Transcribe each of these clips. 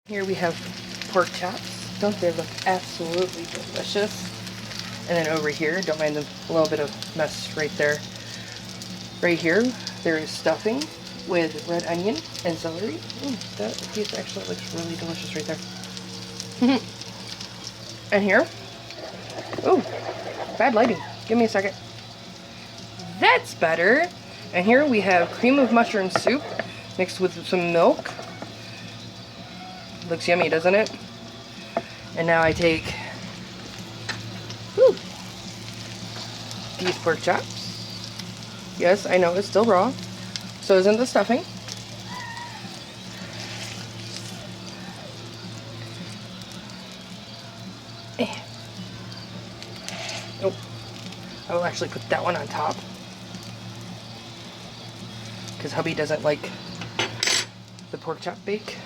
Here we have pork chops. Don't they look absolutely delicious? And then over here, don't mind the little bit of mess right there. Right here, there is stuffing with red onion and celery. That piece actually looks really delicious right there. And here, bad lighting. Give me a second. That's better. And here we have cream of mushroom soup mixed with some milk. Looks yummy, doesn't it? And now I take these pork chops. Yes, I know it's still raw. So isn't the stuffing. Oh, I will actually put that one on top because hubby doesn't like the pork chop bake.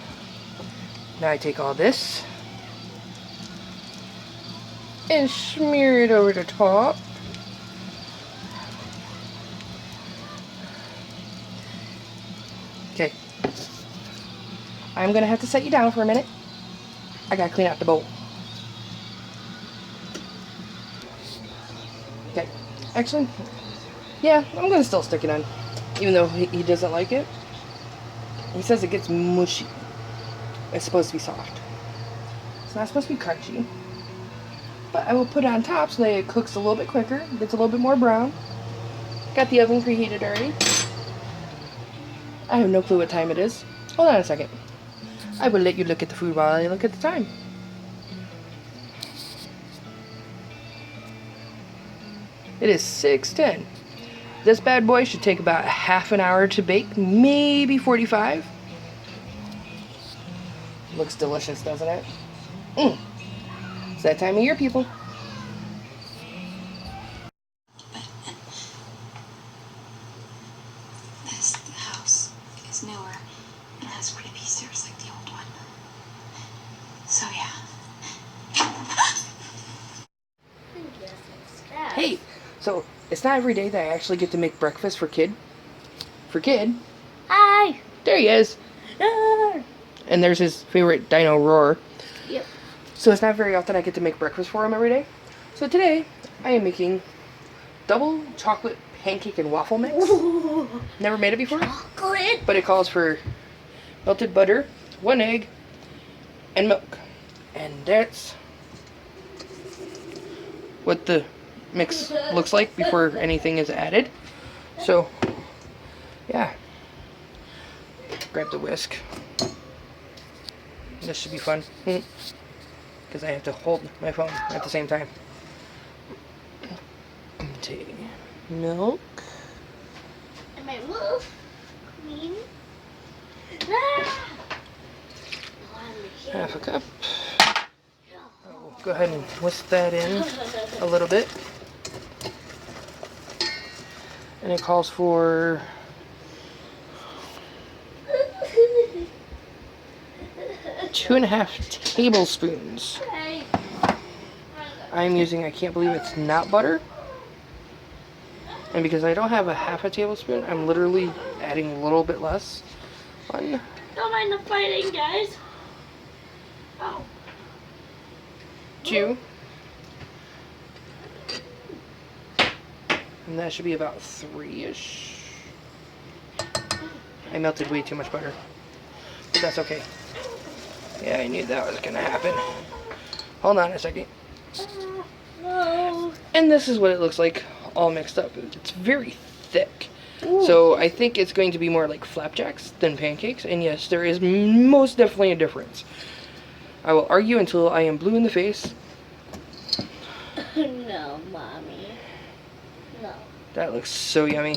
Now I take all this and smear it over the top. Okay. I'm gonna have to set you down for a minute. I gotta clean out the bowl. Okay. Actually, yeah, I'm gonna still stick it on. Even though he doesn't like it. He says it gets mushy. It's supposed to be soft. It's not supposed to be crunchy. But I will put it on top so that it cooks a little bit quicker. Gets a little bit more brown. Got the oven preheated already. I have no clue what time it is. Hold on a second. I will let you look at the food while I look at the time. It is 6:10. This bad boy should take about half an hour to bake, maybe 45. Looks delicious, doesn't it? It's that time of year, people. This house is newer and has creepy stairs like the old one. So yeah. Hey, so it's not every day that I actually get to make breakfast for Kid. For Kid. Hi. There he is. And there's his favorite dino roar. Yep. So it's not very often I get to make breakfast for him every day. So today, I am making double chocolate pancake and waffle mix. Ooh. Never made it before. Chocolate. But it calls for melted butter, 1 egg, and milk. And that's what the mix looks like before anything is added. So, yeah. Grab the whisk. This should be fun. Because I have to hold my phone at the same time. Take milk. And my wolf. Queen. Half a cup. I'll go ahead and whisk that in a little bit. And it calls for 2.5 tablespoons. I'm using, I can't believe it's not butter. And because I don't have a half a tablespoon, I'm literally adding a little bit less. 1. Don't mind the fighting, guys. Oh. 2. And that should be about 3-ish. I melted way too much butter. But that's okay. Yeah, I knew that was gonna happen. Hold on a second. No. And this is what it looks like all mixed up. It's very thick. Ooh. So I think it's going to be more like flapjacks than pancakes. And yes, there is most definitely a difference. I will argue until I am blue in the face. No, Mommy. No. That looks so yummy.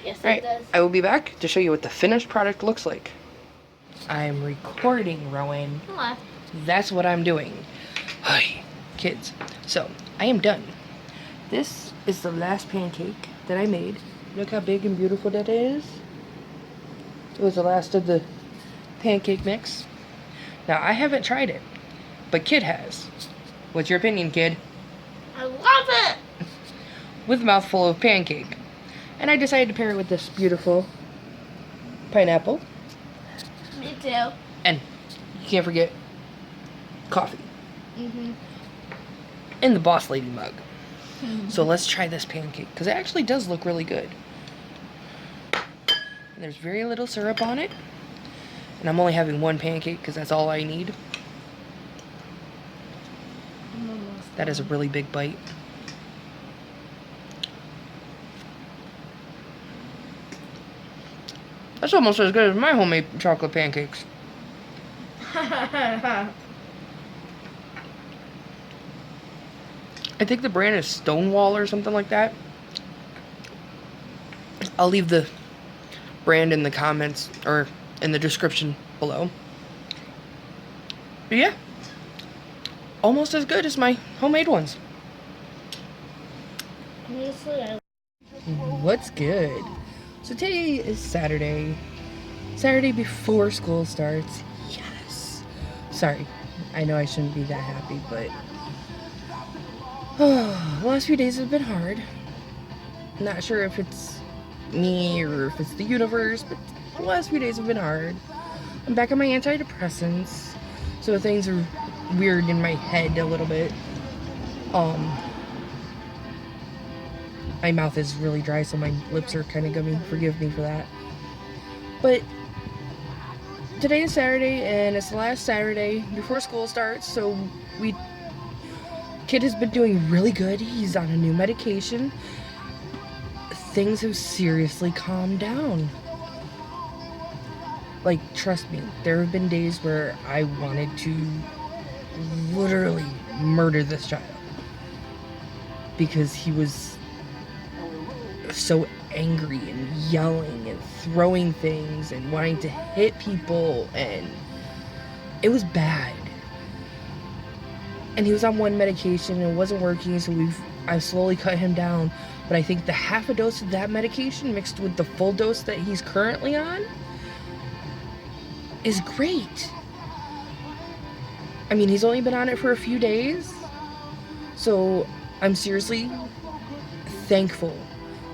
Yes, it Alright, does. I will be back to show you what the finished product looks like. I'm recording, Rowan. What? That's what I'm doing. Hi, kids. So, I am done. This is the last pancake that I made. Look how big and beautiful that is. It was the last of the pancake mix. Now, I haven't tried it, but Kid has. What's your opinion, Kid? I love it! With a mouthful of pancake. And I decided to pair it with this beautiful pineapple. Me too. And can't forget coffee. Mm-hmm. And the boss lady mug. So let's try this pancake, because it actually does look really good. And there's very little syrup on it. And I'm only having one pancake, because that's all I need. That is a really big bite. That's almost as good as my homemade chocolate pancakes. I think the brand is Stonewall or something like that. I'll leave the brand in the comments or in the description below. But yeah, almost as good as my homemade ones. Honestly, What's good? So today is Saturday. Saturday before school starts. Yes. Sorry, I know I shouldn't be that happy, but the last few days have been hard. Not sure if it's me or if it's the universe, but the last few days have been hard. I'm back on my antidepressants, so things are weird in my head a little bit. My mouth is really dry, so my lips are kind of gummy. Forgive me for that. But today is Saturday, and it's the last Saturday before school starts, so kid has been doing really good. He's on a new medication. Things have seriously calmed down. Like, trust me, there have been days where I wanted to literally murder this child because he was so angry and yelling and throwing things and wanting to hit people, and it was bad. And he was on one medication and it wasn't working, so I've slowly cut him down. But I think the half a dose of that medication mixed with the full dose that he's currently on is great. I mean, he's only been on it for a few days, so I'm seriously thankful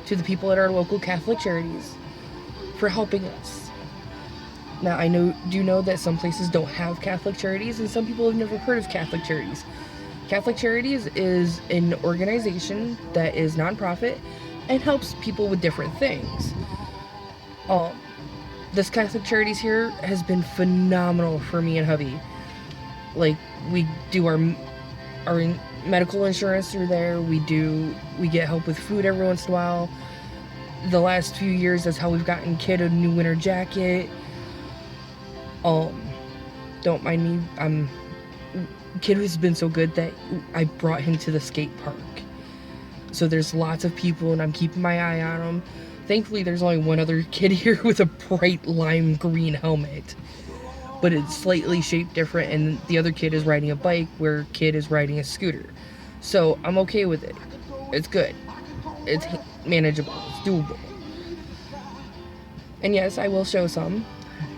to the people at our local Catholic charities for helping us. Now, I do know that some places don't have Catholic charities, and some people have never heard of Catholic charities. Catholic Charities is an organization that is nonprofit and helps people with different things. This Catholic Charities here has been phenomenal for me and hubby. Like, we do our medical insurance through there. We get help with food every once in a while. The last few years, that's how we've gotten kid a new winter jacket. Don't mind me. Kid has been so good that I brought him to the skate park. So there's lots of people, and I'm keeping my eye on them. Thankfully, there's only one other kid here with a bright lime green helmet, but it's slightly shaped different, and the other kid is riding a bike where kid is riding a scooter. So I'm okay with it. It's good. It's manageable. It's doable. And yes, I will show some.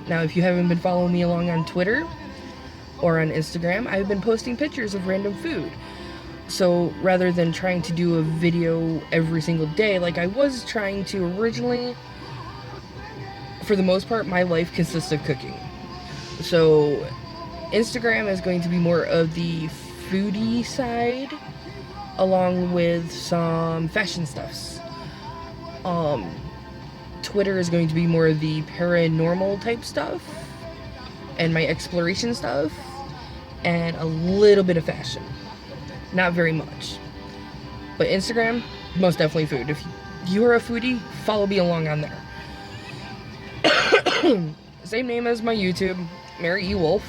Now, if you haven't been following me along on Twitter or on Instagram, I've been posting pictures of random food. So rather than trying to do a video every single day like I was trying to originally, for the most part, my life consists of cooking. So Instagram is going to be more of the foodie side, along with some fashion stuffs. Twitter is going to be more of the paranormal type stuff and my exploration stuff, and a little bit of fashion. Not very much. But Instagram, most definitely food. If you are a foodie, follow me along on there. Same name as my YouTube, Mary E. Wolf.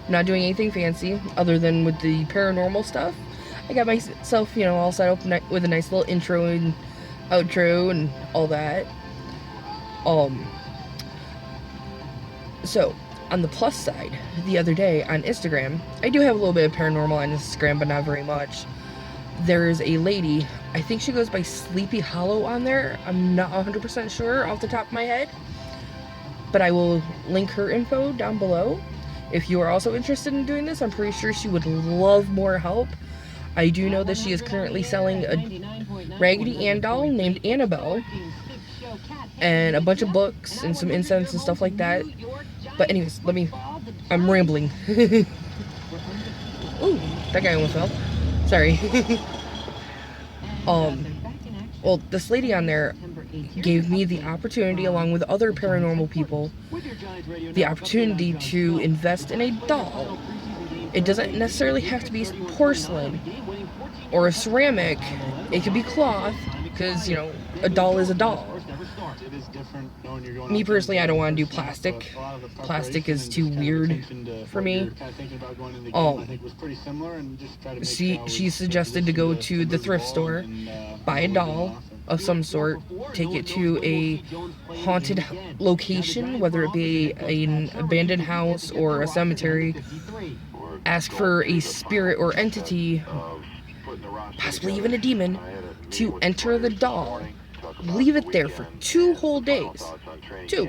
I'm not doing anything fancy other than with the paranormal stuff. I got myself, all set up with a nice little intro and outro and all that. So, on the plus side, the other day on Instagram, I do have a little bit of paranormal on Instagram, but not very much. There's a lady, I think she goes by Sleepy Hollow on there. I'm not 100% sure off the top of my head, but I will link her info down below. If you are also interested in doing this, I'm pretty sure she would love more help. I do know that she is currently selling a Raggedy Ann doll named Annabelle, and a bunch of books and some incense and stuff like that. But anyways, let me I'm rambling. Ooh, that guy almost fell. Sorry. Well, this lady on there gave me the opportunity, along with other paranormal people, the opportunity to invest in a doll. It doesn't necessarily have to be porcelain or a ceramic. It could be cloth, because, you know, a doll is a doll. Me personally, I don't want to do plastic. Plastic is too weird for me. She suggested to go to the thrift store, buy a doll of some sort, take it to a haunted location, whether it be an abandoned house or a cemetery, ask for a spirit or entity, possibly even a demon, to enter the doll. Leave it there for 2 whole days. 2.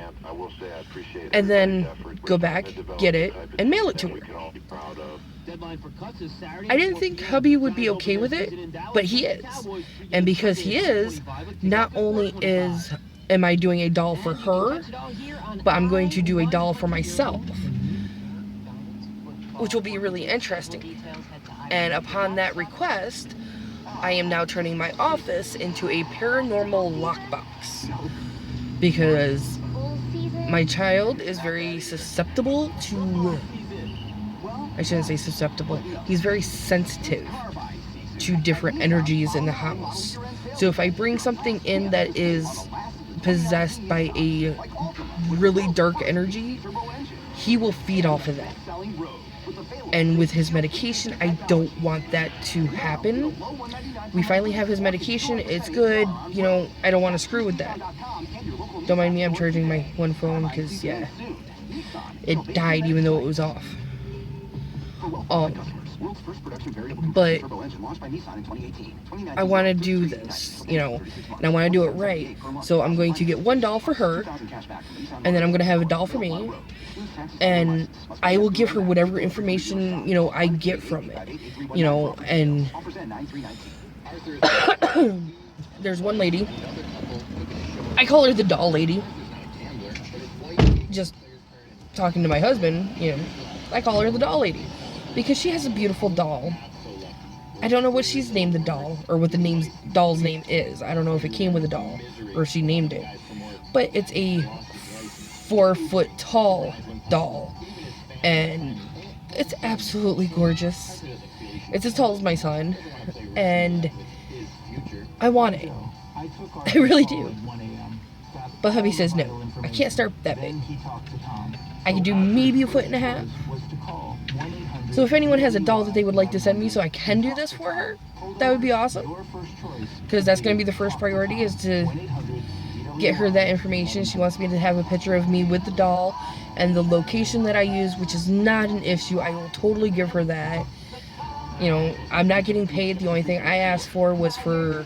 And then go back, get it, and mail it to her. I didn't think hubby would be okay with it, but he is. And because he is, not only am I doing a doll for her, but I'm going to do a doll for myself, which will be really interesting. And upon that request, I am now turning my office into a paranormal lockbox, because my child is very susceptible to, I shouldn't say susceptible, he's very sensitive to different energies in the house. So if I bring something in that is possessed by a really dark energy, he will feed off of that. And with his medication, I don't want that to happen. We finally have his medication. It's good. You know, I don't want to screw with that. Don't mind me, I'm charging my one phone because, yeah, it died even though it was off. But I want to do this, you know, and I want to do it right. So I'm going to get one doll for her, and then I'm going to have a doll for me, and I will give her whatever information, you know, I get from it, you know. And there's one lady, I call her the doll lady, just talking to my husband, you know, I call her the doll lady, because she has a beautiful doll. I don't know what she's named the doll, or what the doll's name is. I don't know if it came with a doll, or if she named it. But it's a 4-foot tall doll, and it's absolutely gorgeous. It's as tall as my son, and I want it. I really do. But hubby says no, I can't start that big. I can do maybe a 1.5 feet. So if anyone has a doll that they would like to send me so I can do this for her, that would be awesome. Because that's going to be the first priority, is to get her that information. She wants me to have a picture of me with the doll and the location that I use, which is not an issue. I will totally give her that. You know, I'm not getting paid. The only thing I asked for was for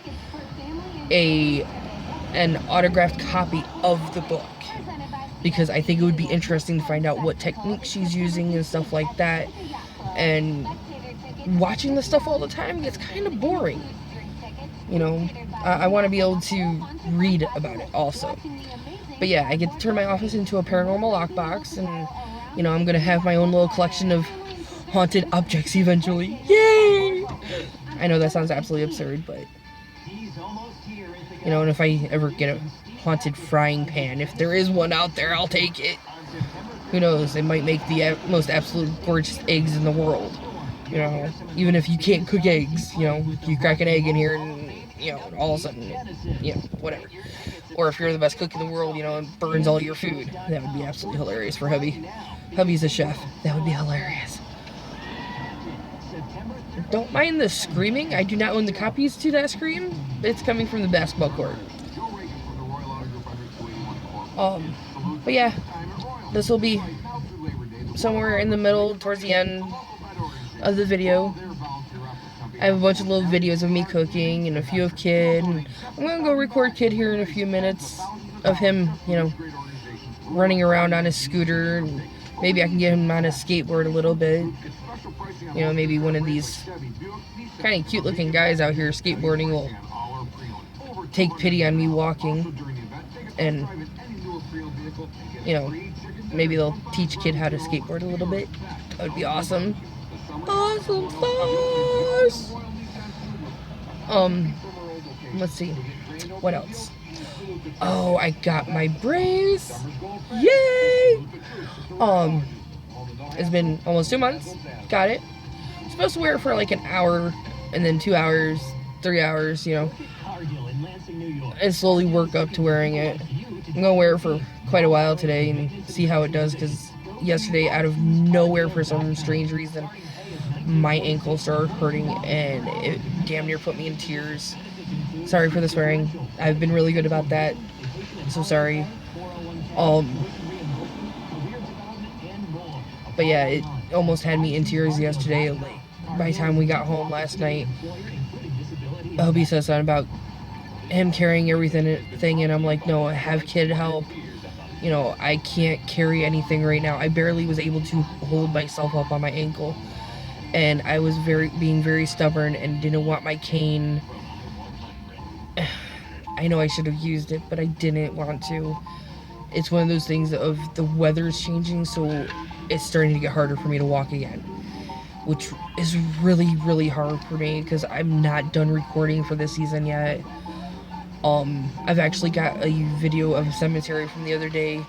an autographed copy of the book, because I think it would be interesting to find out what technique she's using and stuff like that. And watching the stuff all the time gets kind of boring. You know, I want to be able to read about it also. But yeah, I get to turn my office into a paranormal lockbox, and, you know, I'm going to have my own little collection of haunted objects eventually. Yay! I know that sounds absolutely absurd, but, you know, and if I ever get a haunted frying pan, if there is one out there, I'll take it. Who knows, it might make the most absolute gorgeous eggs in the world. You know, even if you can't cook eggs, you know, you crack an egg in here and, you know, all of a sudden, you know, whatever. Or if you're the best cook in the world, you know, and burns all your food. That would be absolutely hilarious for hubby. Hubby's a chef. That would be hilarious. Don't mind the screaming. I do not own the copies to that scream. It's coming from the basketball court. But yeah, this will be somewhere in the middle, towards the end of the video. I have a bunch of little videos of me cooking and a few of Kid, and I'm gonna go record Kid here in a few minutes of him, you know, running around on his scooter, and maybe I can get him on his skateboard a little bit. You know, maybe one of these kind of cute looking guys out here skateboarding will take pity on me walking, and, you know, maybe they'll teach a kid how to skateboard a little bit. That would be awesome. Awesome sauce! Let's see. What else? Oh, I got my brace! Yay! It's been almost 2 months. Got it. I'm supposed to wear it for like an hour, and then 2 hours, 3 hours, you know. And slowly work up to wearing it. I'm gonna wear it for quite a while today and see how it does, because yesterday, out of nowhere, for some strange reason, my ankle started hurting and it damn near put me in tears. Sorry for the swearing. I've been really good about that. So sorry. But yeah, it almost had me in tears yesterday. Like, by the time we got home last night, hubby said something about him carrying everything, and I'm like, no, I have kid help. You know, I can't carry anything right now. I barely was able to hold myself up on my ankle, and I was being very stubborn and didn't want my cane. I know I should have used it, but I didn't want to. It's one of those things of the weather's changing, so it's starting to get harder for me to walk again, which is really, really hard for me because I'm not done recording for this season yet. I've actually got a video of a cemetery from the other day.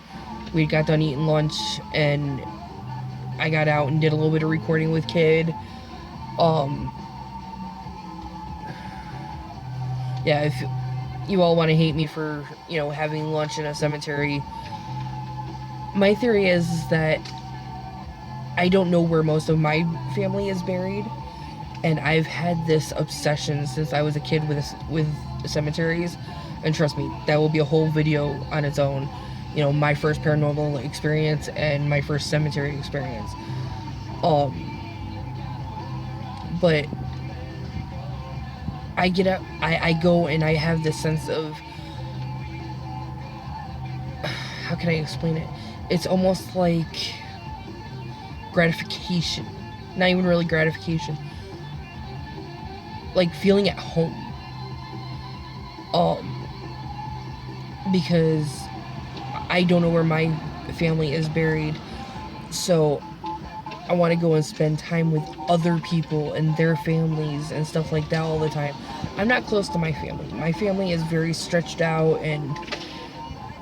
We got done eating lunch, and I got out and did a little bit of recording with Kid. Yeah, if you all want to hate me for, you know, having lunch in a cemetery, my theory is that I don't know where most of my family is buried, and I've had this obsession since I was a kid with cemeteries, and trust me, that will be a whole video on its own. You know, my first paranormal experience and my first cemetery experience. But I get up, I go, and I have this sense of, how can I explain it? It's almost like gratification. Not even really gratification. Like feeling at home. Because I don't know where my family is buried, so I want to go and spend time with other people and their families and stuff like that all the time. I'm not close to my family. My family is very stretched out, and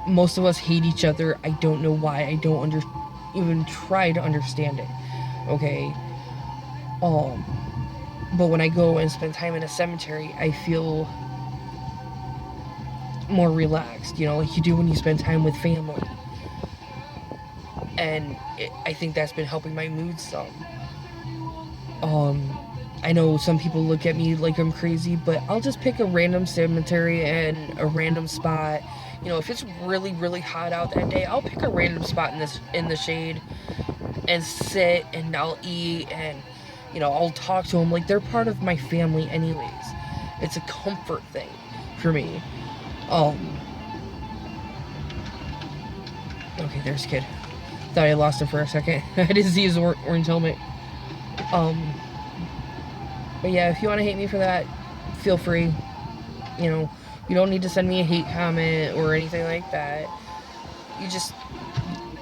most of us hate each other. I don't know why. I don't even try to understand it. Okay? But when I go and spend time in a cemetery, I feel more relaxed, you know, like you do when you spend time with family. And I think that's been helping my mood some. I know some people look at me like I'm crazy, but I'll just pick a random cemetery and a random spot. You know, if it's really, really hot out that day, I'll pick a random spot in the shade and sit, and I'll eat, and, you know, I'll talk to them like they're part of my family anyways. It's a comfort thing for me. Okay, there's Kid. Thought I lost him for a second. I didn't see his orange helmet. But yeah, if you want to hate me for that, feel free. You know, you don't need to send me a hate comment or anything like that. You just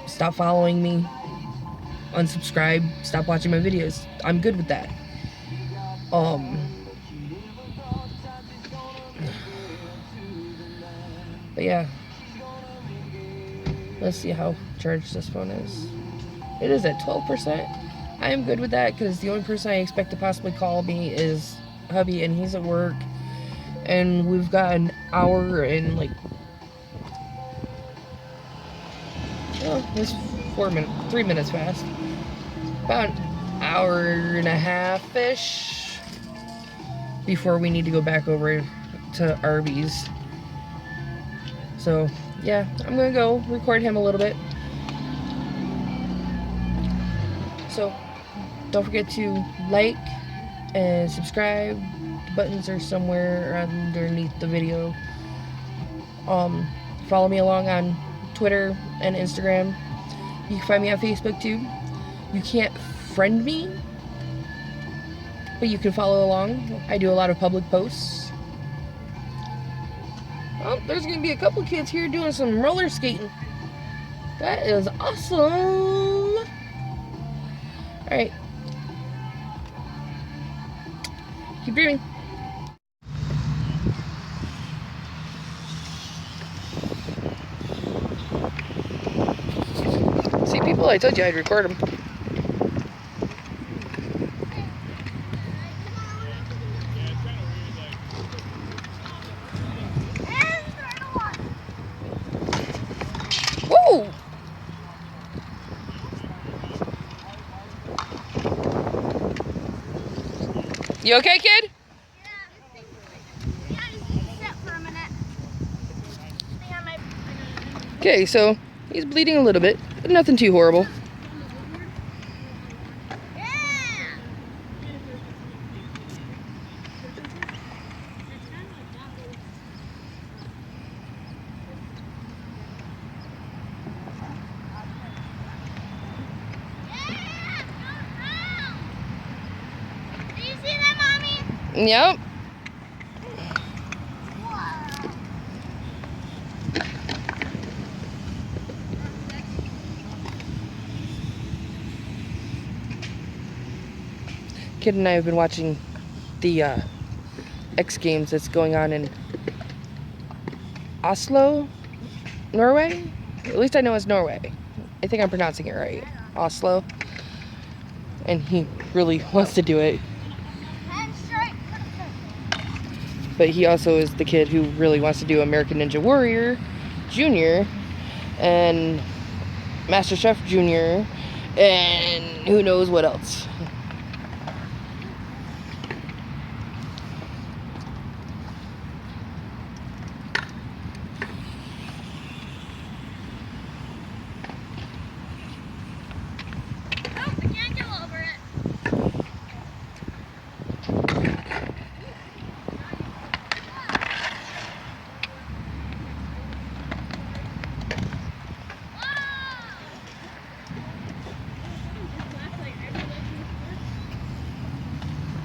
stop following me, unsubscribe, stop watching my videos. I'm good with that. But yeah, let's see how charged this phone is. It is at 12%. I am good with that, because the only person I expect to possibly call me is hubby, and he's at work. And we've got an hour and like, oh, it's 3 minutes fast. About an hour and a half-ish before we need to go back over to Arby's. So, yeah, I'm gonna go record him a little bit. So, don't forget to like and subscribe. The buttons are somewhere underneath the video. Follow me along on Twitter and Instagram. You can find me on Facebook too. You can't friend me, but you can follow along. I do a lot of public posts. Oh, there's gonna be a couple kids here doing some roller skating. That is awesome. Alright. Keep dreaming. See, people, I told you I'd record them. Whoa! You okay, kid? Okay, so he's bleeding a little bit, but nothing too horrible. Do you see that, Mommy? Yep. Kid and I have been watching the X Games that's going on in Oslo, Norway. At least I know it's Norway. I think I'm pronouncing it right. Oslo. And he really wants to do it. But he also is the kid who really wants to do American Ninja Warrior Junior and MasterChef Junior and who knows what else.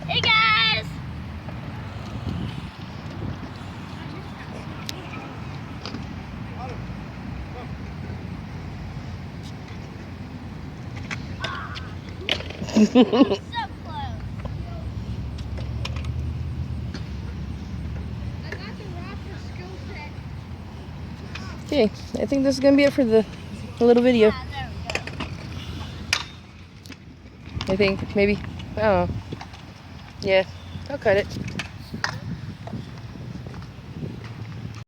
Hey guys! So close. Okay, I think this is gonna be it for the little video. Yeah, there we go. I think maybe, I don't know. Yeah, I'll cut it.